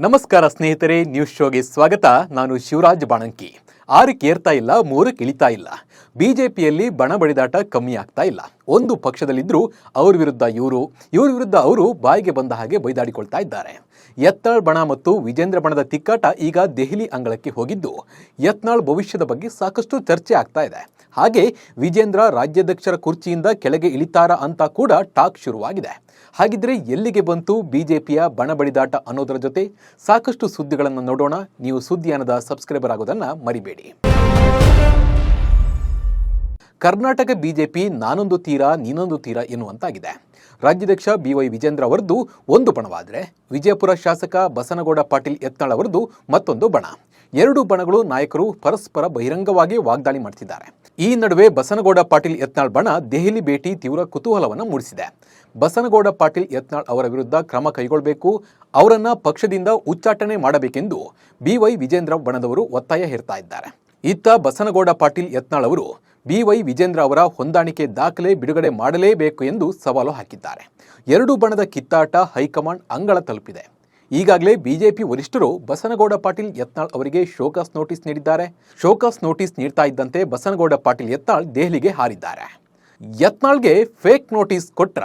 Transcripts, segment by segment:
ನಮಸ್ಕಾರ ಸ್ನೇಹಿತರೆ, ನ್ಯೂಸ್ ಶೋಗೆ ಸ್ವಾಗತ. ನಾನು ಶಿವರಾಜ್ ಬಾಣಂಕಿ. 6ಕ್ಕೆ ಏರ್ತಾ ಇಲ್ಲ, 3ಕ್ಕೆ ಇಳಿತಾ ಇಲ್ಲ. ಬಿಜೆಪಿಯಲ್ಲಿ ಬಣ ಬಡಿದಾಟ ಕಮ್ಮಿ ಆಗ್ತಾ ಇಲ್ಲ. ಒಂದು ಪಕ್ಷದಲ್ಲಿದ್ದರೂ ಅವ್ರ ವಿರುದ್ಧ ಇವ್ರ ವಿರುದ್ಧ ಅವರು ಬಾಯಿಗೆ ಬಂದ ಹಾಗೆ ಬೈದಾಡಿಕೊಳ್ತಾ ಇದ್ದಾರೆ. ಯತ್ನಾಳ್ ಬಣ ಮತ್ತು ವಿಜೇಂದ್ರ ಬಣದ ತಿಕ್ಕಾಟ ಈಗ ದೆಹಲಿ ಅಂಗಳಕ್ಕೆ ಹೋಗಿದ್ದು, ಯತ್ನಾಳ್ ಭವಿಷ್ಯದ ಬಗ್ಗೆ ಸಾಕಷ್ಟು ಚರ್ಚೆ ಆಗ್ತಾ ಇದೆ. ಹಾಗೆ ವಿಜೇಂದ್ರ ರಾಜ್ಯಾಧ್ಯಕ್ಷರ ಕುರ್ಚಿಯಿಂದ ಕೆಳಗೆ ಇಳಿತಾರ ಅಂತ ಕೂಡ ಟಾಕ್ ಶುರುವಾಗಿದೆ. ಹಾಗಿದ್ರೆ ಎಲ್ಲಿಗೆ ಬಂತು ಬಿಜೆಪಿಯ ಬಣ ಬಡಿದಾಟ ಅನ್ನೋದರ ಜೊತೆ ಸಾಕಷ್ಟು ಸುದ್ದಿಗಳನ್ನು ನೋಡೋಣ. ನೀವು ಸುದ್ದಿಯಾನದ ಸಬ್ಸ್ಕ್ರೈಬರ್ ಆಗೋದನ್ನ ಮರಿಬೇಡಿ. ಕರ್ನಾಟಕ ಬಿಜೆಪಿ ನಾನೊಂದು ತೀರ ನೀನೊಂದು ತೀರ ಎನ್ನುವಂತಾಗಿದೆ. ರಾಜ್ಯಾಧ್ಯಕ್ಷ BY ವಿಜೇಂದ್ರ ಅವರದ್ದು ಒಂದು ಬಣವಾದರೆ, ವಿಜಯಪುರ ಶಾಸಕ ಬಸನಗೌಡ ಪಾಟೀಲ್ ಯತ್ನಾಳ್ ಅವರದ್ದು ಮತ್ತೊಂದು ಬಣ. ಎರಡು ಬಣಗಳು ನಾಯಕರು ಪರಸ್ಪರ ಬಹಿರಂಗವಾಗಿ ವಾಗ್ದಾಳಿ ಮಾಡ್ತಿದ್ದಾರೆ. ಈ ನಡುವೆ ಬಸನಗೌಡ ಪಾಟೀಲ್ ಯತ್ನಾಳ್ ಬಣ ದೆಹಲಿ ಭೇಟಿ ತೀವ್ರ ಕುತೂಹಲವನ್ನು ಮೂಡಿಸಿದೆ. ಬಸನಗೌಡ ಪಾಟೀಲ್ ಯತ್ನಾಳ್ ಅವರ ವಿರುದ್ಧ ಕ್ರಮ ಕೈಗೊಳ್ಳಬೇಕು, ಅವರನ್ನ ಪಕ್ಷದಿಂದ ಉಚ್ಚಾಟನೆ ಮಾಡಬೇಕೆಂದು BY ವಿಜೇಂದ್ರ ಬಣದವರು ಒತ್ತಾಯ ಹೇರ್ತಾ ಇದ್ದಾರೆ. ಇತ್ತ ಬಸನಗೌಡ ಪಾಟೀಲ್ ಯತ್ನಾಳ್ ಅವರು BY ವಿಜೇಂದ್ರ ಅವರ ಹೊಂದಾಣಿಕೆ ದಾಖಲೆ ಬಿಡುಗಡೆ ಮಾಡಲೇಬೇಕು ಎಂದು ಸವಾಲು ಹಾಕಿದ್ದಾರೆ. ಎರಡು ಬಣದ ಕಿತ್ತಾಟ ಹೈಕಮಾಂಡ್ ಅಂಗಳ ತಲುಪಿದೆ. ಈಗಾಗಲೇ ಬಿಜೆಪಿ ವರಿಷ್ಠರು ಬಸನಗೌಡ ಪಾಟೀಲ್ ಯತ್ನಾಳ್ ಅವರಿಗೆ ಶೋಕಾಸ್ ನೋಟಿಸ್ ನೀಡಿದ್ದಾರೆ. ಶೋಕಾಸ್ ನೋಟಿಸ್ ನೀಡ್ತಾ ಇದ್ದಂತೆ ಬಸನಗೌಡ ಪಾಟೀಲ್ ಯತ್ನಾಳ್ ದೆಹಲಿಗೆ ಹಾರಿದ್ದಾರೆ. ಯತ್ನಾಳ್ಗೆ ಫೇಕ್ ನೋಟಿಸ್ ಕೊಟ್ರ?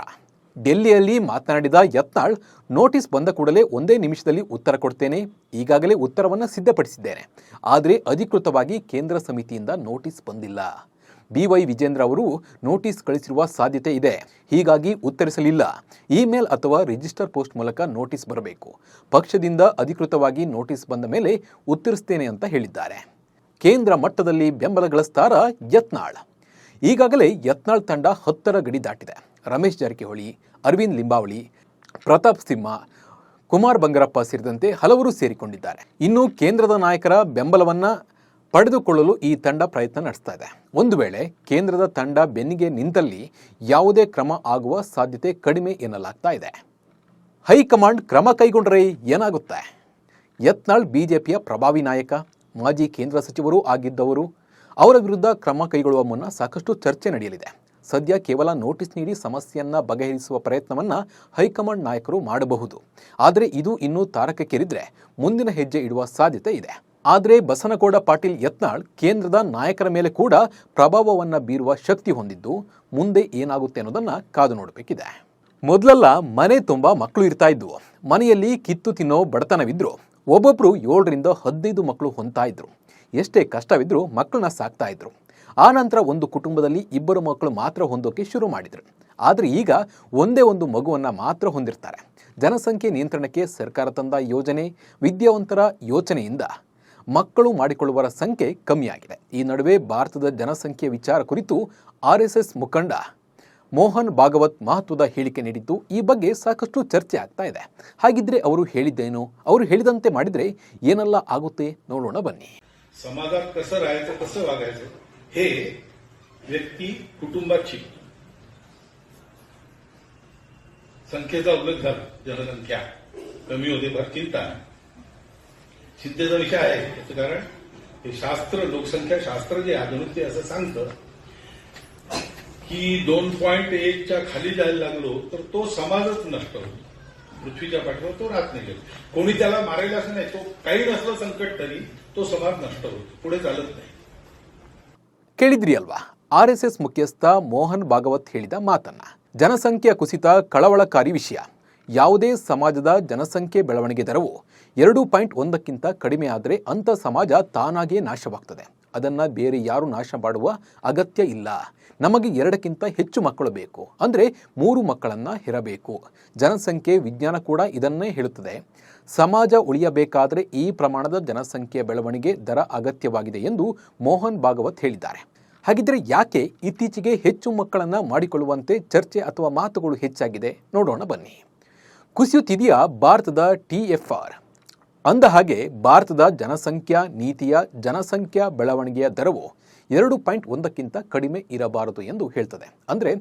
ಡೆಲ್ಲಿಯಲ್ಲಿ ಮಾತನಾಡಿದ ಯತ್ನಾಳ್, ನೋಟಿಸ್ ಬಂದ ಕೂಡಲೇ ಒಂದೇ ನಿಮಿಷದಲ್ಲಿ ಉತ್ತರ ಕೊಡ್ತೇನೆ, ಈಗಾಗಲೇ ಉತ್ತರವನ್ನು ಸಿದ್ಧಪಡಿಸಿದ್ದೇನೆ, ಆದರೆ ಅಧಿಕೃತವಾಗಿ ಕೇಂದ್ರ ಸಮಿತಿಯಿಂದ ನೋಟಿಸ್ ಬಂದಿಲ್ಲ. BY ವಿಜೇಂದ್ರ ಅವರು ನೋಟಿಸ್ ಕಳಿಸಿರುವ ಸಾಧ್ಯತೆ ಇದೆ, ಹೀಗಾಗಿ ಉತ್ತರಿಸಲಿಲ್ಲ. ಇಮೇಲ್ ಅಥವಾ ರಿಜಿಸ್ಟರ್ ಪೋಸ್ಟ್ ಮೂಲಕ ನೋಟಿಸ್ ಬರಬೇಕು. ಪಕ್ಷದಿಂದ ಅಧಿಕೃತವಾಗಿ ನೋಟಿಸ್ ಬಂದ ಮೇಲೆ ಉತ್ತರಿಸ್ತೇನೆ ಅಂತ ಹೇಳಿದ್ದಾರೆ. ಕೇಂದ್ರ ಮಟ್ಟದಲ್ಲಿ ಬೆಂಬಲ ಗಳಿಸ್ತಾರ ಯತ್ನಾಳ್? ಈಗಾಗಲೇ ಯತ್ನಾಳ್ ತಂಡ 10ರ ಗಡಿ ದಾಟಿದೆ. ರಮೇಶ್ ಜಾರಕಿಹೊಳಿ, ಅರವಿಂದ್ ಲಿಂಬಾವಳಿ, ಪ್ರತಾಪ್ ಸಿಂಹ, ಕುಮಾರ್ ಬಂಗಾರಪ್ಪ ಸೇರಿದಂತೆ ಹಲವರು ಸೇರಿಕೊಂಡಿದ್ದಾರೆ. ಇನ್ನು ಕೇಂದ್ರದ ನಾಯಕರ ಬೆಂಬಲವನ್ನ ಪಡೆದುಕೊಳ್ಳಲು ಈ ತಂಡ ಪ್ರಯತ್ನ ನಡೆಸ್ತಾ ಇದೆ. ಒಂದು ವೇಳೆ ಕೇಂದ್ರದ ತಂಡ ಬೆನ್ನಿಗೆ ನಿಂತಲ್ಲಿ ಯಾವುದೇ ಕ್ರಮ ಆಗುವ ಸಾಧ್ಯತೆ ಕಡಿಮೆ ಎನ್ನಲಾಗ್ತಾ ಇದೆ. ಹೈಕಮಾಂಡ್ ಕ್ರಮ ಕೈಗೊಂಡರೆ ಏನಾಗುತ್ತೆ? ಯತ್ನಾಳ್ ಬಿಜೆಪಿಯ ಪ್ರಭಾವಿ ನಾಯಕ, ಮಾಜಿ ಕೇಂದ್ರ ಸಚಿವರೂ ಆಗಿದ್ದವರು. ಅವರ ವಿರುದ್ಧ ಕ್ರಮ ಕೈಗೊಳ್ಳುವ ಮುನ್ನ ಸಾಕಷ್ಟು ಚರ್ಚೆ ನಡೆಯಲಿದೆ. ಸದ್ಯ ಕೇವಲ ನೋಟಿಸ್ ನೀಡಿ ಸಮಸ್ಯೆಯನ್ನ ಬಗೆಹರಿಸುವ ಪ್ರಯತ್ನವನ್ನ ಹೈಕಮಾಂಡ್ ನಾಯಕರು ಮಾಡಬಹುದು. ಆದರೆ ಇದು ಇನ್ನೂ ತಾರಕಕ್ಕೇರಿದ್ರೆ ಮುಂದಿನ ಹೆಜ್ಜೆ ಇಡುವ ಸಾಧ್ಯತೆ ಇದೆ. ಆದರೆ ಬಸನಗೌಡ ಪಾಟೀಲ್ ಯತ್ನಾಳ್ ಕೇಂದ್ರದ ನಾಯಕರ ಮೇಲೆ ಕೂಡ ಪ್ರಭಾವವನ್ನು ಬೀರುವ ಶಕ್ತಿ ಹೊಂದಿದ್ದು, ಮುಂದೆ ಏನಾಗುತ್ತೆ ಅನ್ನೋದನ್ನ ಕಾದು ನೋಡಬೇಕಿದೆ. ಮೊದಲೆಲ್ಲ ಮನೆ ತುಂಬ ಮಕ್ಕಳು ಇರ್ತಾ ಇದ್ವು. ಮನೆಯಲ್ಲಿ ಕಿತ್ತು ತಿನ್ನೋ ಬಡತನವಿದ್ರು. ಒಬ್ಬೊಬ್ರು 7ರಿಂದ 15 ಮಕ್ಕಳು ಹೊಂದ್ತಾ ಇದ್ರು. ಎಷ್ಟೇ ಕಷ್ಟವಿದ್ರೂ ಮಕ್ಕಳನ್ನ ಸಾಕ್ತಾ ಇದ್ರು. ಆ ನಂತರ ಒಂದು ಕುಟುಂಬದಲ್ಲಿ 2 ಮಕ್ಕಳು ಮಾತ್ರ ಹೊಂದೋಕೆ ಶುರು ಮಾಡಿದ್ರು. ಆದರೆ ಈಗ ಒಂದೇ ಒಂದು ಮಗುವನ್ನ ಮಾತ್ರ ಹೊಂದಿರ್ತಾರೆ. ಜನಸಂಖ್ಯೆ ನಿಯಂತ್ರಣಕ್ಕೆ ಸರ್ಕಾರ ತಂದ ಯೋಜನೆ, ವಿದ್ಯಾವಂತರ ಯೋಚನೆಯಿಂದ ಮಕ್ಕಳು ಮಾಡಿಕೊಳ್ಳುವವರ ಸಂಖ್ಯೆ ಕಮ್ಮಿಯಾಗಿದೆ. ಈ ನಡುವೆ ಭಾರತದ ಜನಸಂಖ್ಯೆ ವಿಚಾರ ಕುರಿತು RSS ಮುಖಂಡ ಮೋಹನ್ ಭಾಗವತ್ ಮಹತ್ವದ ಹೇಳಿಕೆ ನೀಡಿದ್ದು, ಈ ಬಗ್ಗೆ ಸಾಕಷ್ಟು ಚರ್ಚೆ ಆಗ್ತಾ ಇದೆ. ಹಾಗಿದ್ರೆ ಅವರು ಹೇಳಿದ್ದೇನು? ಅವರು ಹೇಳಿದಂತೆ ಮಾಡಿದ್ರೆ ಏನೆಲ್ಲ ಆಗುತ್ತೆ ನೋಡೋಣ ಬನ್ನಿ. समाजात कसं राहायचं, कसं वागायचं हे व्यक्ती कुटुंबाची संख्येचा उल्लेख झाला. जनसंख्या कमी होते फार चिंता आहे. चिंतेचा विषय आहे. याचं कारण हे शास्त्र, लोकसंख्या शास्त्र जे आधुनिक ते असं सांगतं की 2.1च्या खाली जायला लागलो तर तो समाजच नष्ट होतो. पृथ्वीच्या पाठीवर तो राहत नाही. कोणी त्याला मारायला असं नाही, तो काही नसलं संकट तरी तो समाज नष्ट होतो, पुढे चालत नाही. ಕೇಳಿದ್ರಿ ಅಲ್ವಾ, RSS ಮುಖ್ಯಸ್ಥ ಮೋಹನ್ ಭಾಗವತ್ ಹೇಳಿದ ಮಾತನ್ನ. ಜನಸಂಖ್ಯೆಯ ಕುಸಿತ ಕಳವಳಕಾರಿ ವಿಷಯ. ಯಾವುದೇ ಸಮಾಜದ ಜನಸಂಖ್ಯೆ ಬೆಳವಣಿಗೆ ದರವು 2.1ಕ್ಕಿಂತ ಕಡಿಮೆ ಆದರೆ ಅಂಥ ಸಮಾಜ ತಾನಾಗಿಯೇ ನಾಶವಾಗ್ತದೆ. ಅದನ್ನು ಬೇರೆ ಯಾರು ನಾಶ ಮಾಡುವ ಅಗತ್ಯ ಇಲ್ಲ. ನಮಗೆ 2ಕ್ಕಿಂತ ಹೆಚ್ಚು ಮಕ್ಕಳು ಬೇಕು, ಅಂದರೆ 3 ಮಕ್ಕಳನ್ನು ಹೆರಬೇಕು. ಜನಸಂಖ್ಯೆ ವಿಜ್ಞಾನ ಕೂಡ ಇದನ್ನೇ ಹೇಳುತ್ತದೆ. ಸಮಾಜ ಉಳಿಯಬೇಕಾದರೆ ಈ ಪ್ರಮಾಣದ ಜನಸಂಖ್ಯೆಯ ಬೆಳವಣಿಗೆ ದರ ಅಗತ್ಯವಾಗಿದೆ ಎಂದು ಮೋಹನ್ ಭಾಗವತ್ ಹೇಳಿದ್ದಾರೆ. ಹಾಗಿದ್ರೆ ಯಾಕೆ ಇತ್ತೀಚೆಗೆ ಹೆಚ್ಚು ಮಕ್ಕಳನ್ನು ಮಾಡಿಕೊಳ್ಳುವಂತೆ ಚರ್ಚೆ ಅಥವಾ ಮಾತುಗಳು ಹೆಚ್ಚಾಗಿದೆ ನೋಡೋಣ ಬನ್ನಿ. ಕುಸಿಯುತ್ತಿದೆಯಾ ಭಾರತದ TFR? ಅಂದ ಹಾಗೆ ಭಾರತದ ಜನಸಂಖ್ಯಾ ನೀತಿಯ ಜನಸಂಖ್ಯಾ ಬೆಳವಣಿಗೆಯ ದರವು 2.1ಕ್ಕಿಂತ ಕಡಿಮೆ ಇರಬಾರದು ಎಂದು ಹೇಳ್ತದೆ. ಅಂದರೆ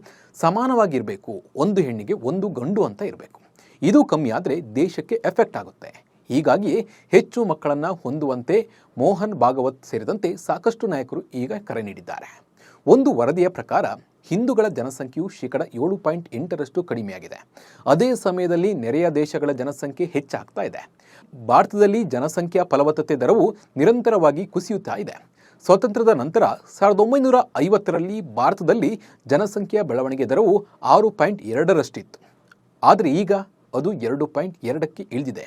ಸಮಾನವಾಗಿರಬೇಕು, ಒಂದು ಹೆಣ್ಣಿಗೆ ಒಂದು ಗಂಡು ಅಂತ ಇರಬೇಕು. ಇದು ಕಮ್ಮಿ ಆದರೆ ದೇಶಕ್ಕೆ ಎಫೆಕ್ಟ್ ಆಗುತ್ತೆ. ಹೀಗಾಗಿ ಹೆಚ್ಚು ಮಕ್ಕಳನ್ನು ಹೊಂದುವಂತೆ ಮೋಹನ್ ಭಾಗವತ್ ಸೇರಿದಂತೆ ಸಾಕಷ್ಟು ನಾಯಕರು ಈಗ ಕರೆ ನೀಡಿದ್ದಾರೆ. ಒಂದು ವರದಿಯ ಪ್ರಕಾರ ಹಿಂದೂಗಳ ಜನಸಂಖ್ಯೆಯು 7.8% ಕಡಿಮೆಯಾಗಿದೆ. ಅದೇ ಸಮಯದಲ್ಲಿ ನೆರೆಯ ದೇಶಗಳ ಜನಸಂಖ್ಯೆ ಹೆಚ್ಚಾಗ್ತಾ ಇದೆ. ಭಾರತದಲ್ಲಿ ಜನಸಂಖ್ಯಾ ಫಲವತ್ತತೆ ದರವು ನಿರಂತರವಾಗಿ ಕುಸಿಯುತ್ತಾ ಇದೆ. ಸ್ವಾತಂತ್ರ್ಯದ ನಂತರ 1950ರಲ್ಲಿ ಭಾರತದಲ್ಲಿ ಜನಸಂಖ್ಯಾ ಬೆಳವಣಿಗೆ ದರವು 6.2ರಷ್ಟಿತ್ತು. ಆದರೆ ಈಗ ಅದು 2.2ಕ್ಕೆ ಇಳಿದಿದೆ.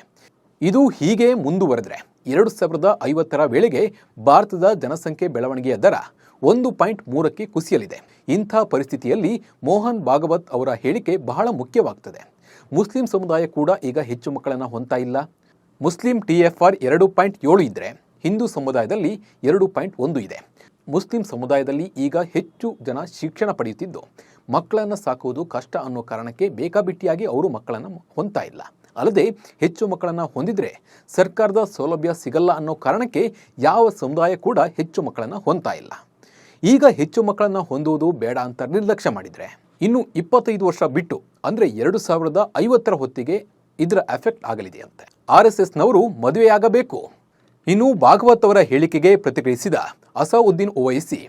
ಇದು ಹೀಗೆ ಮುಂದುವರೆದರೆ 2050ರ ವೇಳೆಗೆ ಭಾರತದ ಜನಸಂಖ್ಯೆ ಬೆಳವಣಿಗೆಯ ದರ 1.3ಕ್ಕೆ ಕುಸಿಯಲಿದೆ. ಇಂಥ ಪರಿಸ್ಥಿತಿಯಲ್ಲಿ ಮೋಹನ್ ಭಾಗವತ್ ಅವರ ಹೇಳಿಕೆ ಬಹಳ ಮುಖ್ಯವಾಗ್ತದೆ. ಮುಸ್ಲಿಂ ಸಮುದಾಯ ಕೂಡ ಈಗ ಹೆಚ್ಚು ಮಕ್ಕಳನ್ನು ಹೊಂದ್ತಾ ಇಲ್ಲ. ಮುಸ್ಲಿಂ TFR 2.7 ಇದ್ದರೆ ಹಿಂದೂ ಸಮುದಾಯದಲ್ಲಿ 2.1 ಇದೆ. ಮುಸ್ಲಿಂ ಸಮುದಾಯದಲ್ಲಿ ಈಗ ಹೆಚ್ಚು ಜನ ಶಿಕ್ಷಣ ಪಡೆಯುತ್ತಿದ್ದು ಮಕ್ಕಳನ್ನು ಸಾಕುವುದು ಕಷ್ಟ ಅನ್ನೋ ಕಾರಣಕ್ಕೆ ಬೇಕಾಬಿಟ್ಟಿಯಾಗಿ ಅವರು ಮಕ್ಕಳನ್ನು ಹೊಂದ್ತಾ ಇಲ್ಲ. ಅಲ್ಲದೆ ಹೆಚ್ಚು ಮಕ್ಕಳನ್ನು ಹೊಂದಿದ್ರೆ ಸರ್ಕಾರದ ಸೌಲಭ್ಯ ಸಿಗಲ್ಲ ಅನ್ನೋ ಕಾರಣಕ್ಕೆ ಯಾವ ಸಮುದಾಯ ಕೂಡ ಹೆಚ್ಚು ಮಕ್ಕಳನ್ನು ಹೊಂದ್ತಾ ಇಲ್ಲ. ಈಗ ಹೆಚ್ಚು ಮಕ್ಕಳನ್ನು ಹೊಂದುವುದು ಬೇಡ ಅಂತ ನಿರ್ಲಕ್ಷ್ಯ ಮಾಡಿದರೆ ಇನ್ನು 25 ವರ್ಷ ಬಿಟ್ಟು ಅಂದರೆ 2050ರ ಹೊತ್ತಿಗೆ ಇದರ ಎಫೆಕ್ಟ್ ಆಗಲಿದೆಯಂತೆ. RSSನವರು ಮದುವೆಯಾಗಬೇಕು. ಇನ್ನು ಭಾಗವತ್ ಅವರ ಹೇಳಿಕೆಗೆ ಪ್ರತಿಕ್ರಿಯಿಸಿದ ಅಸಾವುದ್ದೀನ್ ಓವೈಸಿ,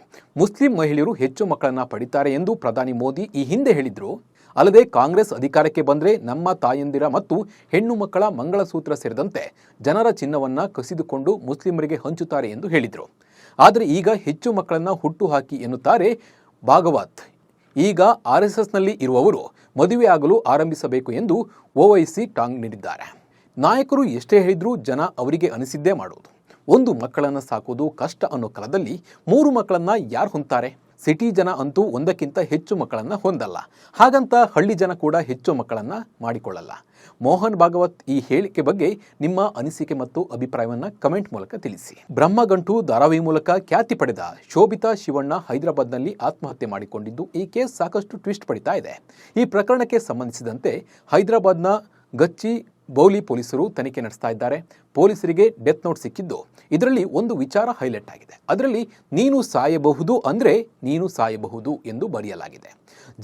ಮುಸ್ಲಿಂ ಮಹಿಳೆಯರು ಹೆಚ್ಚು ಮಕ್ಕಳನ್ನು ಪಡಿತಾರೆ ಎಂದು ಪ್ರಧಾನಿ ಮೋದಿ ಈ ಹಿಂದೆ ಹೇಳಿದ್ರು. ಅಲ್ಲದೆ ಕಾಂಗ್ರೆಸ್ ಅಧಿಕಾರಕ್ಕೆ ಬಂದರೆ ನಮ್ಮ ತಾಯಂದಿರ ಮತ್ತು ಹೆಣ್ಣು ಮಕ್ಕಳ ಮಂಗಳಸೂತ್ರ ಸೇರಿದಂತೆ ಜನರ ಚಿನ್ನವನ್ನು ಕಸಿದುಕೊಂಡು ಮುಸ್ಲಿಮರಿಗೆ ಹಂಚುತ್ತಾರೆ ಎಂದು ಹೇಳಿದರು. ಆದರೆ ಈಗ ಹೆಚ್ಚು ಮಕ್ಕಳನ್ನು ಹುಟ್ಟುಹಾಕಿ ಎನ್ನುತ್ತಾರೆ ಭಾಗವತ್. ಈಗ RSSನಲ್ಲಿ ಇರುವವರು ಮದುವೆಯಾಗಲು ಆರಂಭಿಸಬೇಕು ಎಂದು ಓವೈಸಿ ಟಾಂಗ್ ನೀಡಿದ್ದಾರೆ. ನಾಯಕರು ಎಷ್ಟೇ ಹೇಳಿದ್ರೂ ಜನ ಅವರಿಗೆ ಅನಿಸಿದ್ದೇ ಮಾಡೋದು. ಒಂದು ಮಕ್ಕಳನ್ನು ಸಾಕೋದು ಕಷ್ಟ ಅನ್ನೋ ಕಾಲದಲ್ಲಿ 3 ಮಕ್ಕಳನ್ನು ಯಾರು ಹೊಂದ್ತಾರೆ? ಸಿಟಿ ಜನ ಅಂತೂ ಒಂದಕ್ಕಿಂತ ಹೆಚ್ಚು ಮಕ್ಕಳನ್ನು ಹೊಂದಲ್ಲ. ಹಾಗಂತ ಹಳ್ಳಿ ಜನ ಕೂಡ ಹೆಚ್ಚು ಮಕ್ಕಳನ್ನು ಮಾಡಿಕೊಳ್ಳಲ್ಲ. ಮೋಹನ್ ಭಾಗವತ್ ಈ ಹೇಳಿಕೆ ಬಗ್ಗೆ ನಿಮ್ಮ ಅನಿಸಿಕೆ ಮತ್ತು ಅಭಿಪ್ರಾಯವನ್ನು ಕಮೆಂಟ್ ಮೂಲಕ ತಿಳಿಸಿ. ಬ್ರಹ್ಮಗಂಟು ಧಾರಾವಾಹಿ ಮೂಲಕ ಖ್ಯಾತಿ ಪಡೆದ ಶೋಭಿತಾ ಶಿವಣ್ಣ ಹೈದರಾಬಾದ್ನಲ್ಲಿ ಆತ್ಮಹತ್ಯೆ ಮಾಡಿಕೊಂಡಿದ್ದು ಈ ಕೇಸ್ ಸಾಕಷ್ಟು ಟ್ವಿಸ್ಟ್ ಪಡಿತಾ ಇದೆ. ಈ ಪ್ರಕರಣಕ್ಕೆ ಸಂಬಂಧಿಸಿದಂತೆ ಹೈದರಾಬಾದ್ನ ಗಚ್ಚಿ ಬೌಲಿ ಪೊಲೀಸರು ತನಿಖೆ ನಡೆಸ್ತಾ ಇದ್ದಾರೆ. ಪೊಲೀಸರಿಗೆ ಡೆತ್ ನೋಟ್ ಸಿಕ್ಕಿದ್ದು ಇದರಲ್ಲಿ ಒಂದು ವಿಚಾರ ಹೈಲೈಟ್ ಆಗಿದೆ. ಅದರಲ್ಲಿ ನೀನು ಸಾಯಬಹುದು ಅಂದರೆ ನೀನು ಸಾಯಬಹುದು ಎಂದು ಬರೆಯಲಾಗಿದೆ.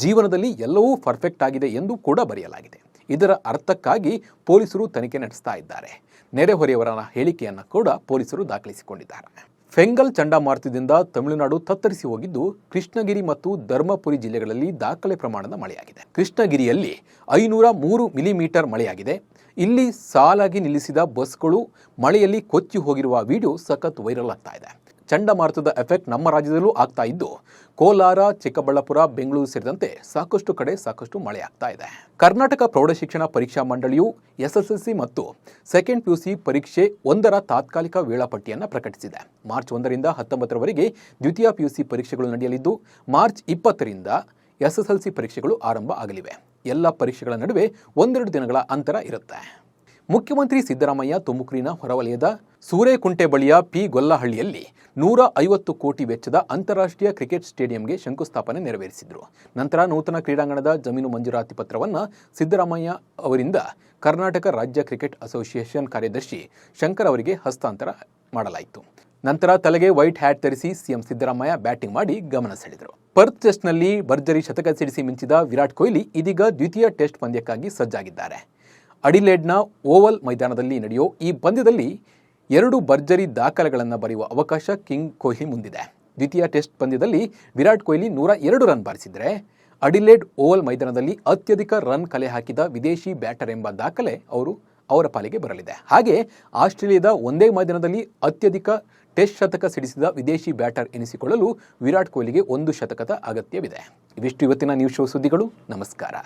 ಜೀವನದಲ್ಲಿ ಎಲ್ಲವೂ ಪರ್ಫೆಕ್ಟ್ ಆಗಿದೆ ಎಂದು ಕೂಡ ಬರೆಯಲಾಗಿದೆ. ಇದರ ಅರ್ಥಕ್ಕಾಗಿ ಪೊಲೀಸರು ತನಿಖೆ ನಡೆಸ್ತಾ ಇದ್ದಾರೆ. ನೆರೆಹೊರೆಯವರ ಹೇಳಿಕೆಯನ್ನು ಕೂಡ ಪೊಲೀಸರು ದಾಖಲಿಸಿಕೊಂಡಿದ್ದಾರೆ. ಫೆಂಗಲ್ ಚಂಡಮಾರುತದಿಂದ ತಮಿಳುನಾಡು ತತ್ತರಿಸಿ ಹೋಗಿದ್ದು ಕೃಷ್ಣಗಿರಿ ಮತ್ತು ಧರ್ಮಪುರಿ ಜಿಲ್ಲೆಗಳಲ್ಲಿ ದಾಖಲೆ ಪ್ರಮಾಣದ ಮಳೆಯಾಗಿದೆ. ಕೃಷ್ಣಗಿರಿಯಲ್ಲಿ 503 ಮಿಲಿಮೀಟರ್ ಮಳೆಯಾಗಿದೆ. ಇಲ್ಲಿ ಸಾಲಾಗಿ ನಿಲ್ಲಿಸಿದ ಬಸ್ಗಳು ಮಳೆಯಲ್ಲಿ ಕೊಚ್ಚಿ ಹೋಗಿರುವ ವಿಡಿಯೋ ಸಖತ್ ವೈರಲ್ ಆಗ್ತಾ ಇದೆ. ಚಂಡಮಾರುತದ ಎಫೆಕ್ಟ್ ನಮ್ಮ ರಾಜ್ಯದಲ್ಲೂ ಆಗ್ತಾ ಇದ್ದು ಕೋಲಾರ, ಚಿಕ್ಕಬಳ್ಳಾಪುರ, ಬೆಂಗಳೂರು ಸೇರಿದಂತೆ ಸಾಕಷ್ಟು ಕಡೆ ಸಾಕಷ್ಟು ಮಳೆ ಆಗ್ತಾ ಇದೆ. ಕರ್ನಾಟಕ ಪ್ರೌಢಶಿಕ್ಷಣ ಪರೀಕ್ಷಾ ಮಂಡಳಿಯು SSLC ಮತ್ತು ಸೆಕೆಂಡ್ PUC ಪರೀಕ್ಷೆ 1ರ ತಾತ್ಕಾಲಿಕ ವೇಳಾಪಟ್ಟಿಯನ್ನು ಪ್ರಕಟಿಸಿದೆ. ಮಾರ್ಚ್ 1ರಿಂದ 19ರವರೆಗೆ ದ್ವಿತೀಯ PUC ಪರೀಕ್ಷೆಗಳು ನಡೆಯಲಿದ್ದು ಮಾರ್ಚ್ 20ರಿಂದ SSLC ಪರೀಕ್ಷೆಗಳು ಆರಂಭ ಆಗಲಿವೆ. ಎಲ್ಲ ಪರೀಕ್ಷೆಗಳ ನಡುವೆ 1-2 ದಿನಗಳ ಅಂತರ ಇರುತ್ತೆ. ಮುಖ್ಯಮಂತ್ರಿ ಸಿದ್ದರಾಮಯ್ಯ ತುಮಕೂರಿನ ಹೊರವಲಯದ ಸೂರೇಕುಂಟೆ ಬಳಿಯ ಗೊಲ್ಲಹಳ್ಳಿಯಲ್ಲಿ 150 ಕೋಟಿ ವೆಚ್ಚದ ಅಂತಾರಾಷ್ಟ್ರೀಯ ಕ್ರಿಕೆಟ್ ಸ್ಟೇಡಿಯಂಗೆ ಶಂಕುಸ್ಥಾಪನೆ ನೆರವೇರಿಸಿದರು. ನಂತರ ನೂತನ ಕ್ರೀಡಾಂಗಣದ ಜಮೀನು ಮಂಜೂರಾತಿ ಪತ್ರವನ್ನು ಸಿದ್ದರಾಮಯ್ಯ ಅವರಿಂದ ಕರ್ನಾಟಕ ರಾಜ್ಯ ಕ್ರಿಕೆಟ್ ಅಸೋಸಿಯೇಷನ್ ಕಾರ್ಯದರ್ಶಿ ಶಂಕರ್ ಅವರಿಗೆ ಹಸ್ತಾಂತರ ಮಾಡಲಾಯಿತು. ನಂತರ ತಲೆಗೆ ವೈಟ್ ಹ್ಯಾಟ್ ಧರಿಸಿ ಸಿಎಂ ಸಿದ್ದರಾಮಯ್ಯ ಬ್ಯಾಟಿಂಗ್ ಮಾಡಿ ಗಮನ ಸೆಳೆದರು. ಪರ್ತ್ ಟೆಸ್ಟ್ನಲ್ಲಿ ಭರ್ಜರಿ ಶತಕ ಸಿಡಿಸಿ ಮಿಂಚಿದ ವಿರಾಟ್ ಕೊಹ್ಲಿ ಇದೀಗ ದ್ವಿತೀಯ ಟೆಸ್ಟ್ ಪಂದ್ಯಕ್ಕಾಗಿ ಸಜ್ಜಾಗಿದ್ದಾರೆ. ಅಡಿಲೇಡ್ನ ಓವಲ್ ಮೈದಾನದಲ್ಲಿ ನಡೆಯೋ ಈ ಪಂದ್ಯದಲ್ಲಿ 2 ಭರ್ಜರಿ ದಾಖಲೆಗಳನ್ನು ಬರೆಯುವ ಅವಕಾಶ ಕಿಂಗ್ ಕೊಹ್ಲಿ ಮುಂದಿದೆ. ದ್ವಿತೀಯ ಟೆಸ್ಟ್ ಪಂದ್ಯದಲ್ಲಿ ವಿರಾಟ್ ಕೊಹ್ಲಿ 102 ರನ್ ಬಾರಿಸಿದರೆ ಅಡಿಲೇಡ್ ಓವಲ್ ಮೈದಾನದಲ್ಲಿ ಅತ್ಯಧಿಕ ರನ್ ಕಲೆ ಹಾಕಿದ ವಿದೇಶಿ ಬ್ಯಾಟರ್ ಎಂಬ ದಾಖಲೆ ಅವರ ಪಾಲಿಗೆ ಬರಲಿದೆ. ಹಾಗೆ ಆಸ್ಟ್ರೇಲಿಯಾದ ಒಂದೇ ಮೈದಾನದಲ್ಲಿ ಅತ್ಯಧಿಕ ಟೆಸ್ಟ್ ಶತಕ ಸಿಡಿಸಿದ ವಿದೇಶಿ ಬ್ಯಾಟರ್ ಎನಿಸಿಕೊಳ್ಳಲು ವಿರಾಟ್ ಕೊಹ್ಲಿಗೆ 1 ಶತಕದ ಅಗತ್ಯವಿದೆ. ಇವಿಷ್ಟು ಇವತ್ತಿನ ನ್ಯೂಸ್ ಶೋ ಸುದ್ದಿಗಳು. ನಮಸ್ಕಾರ.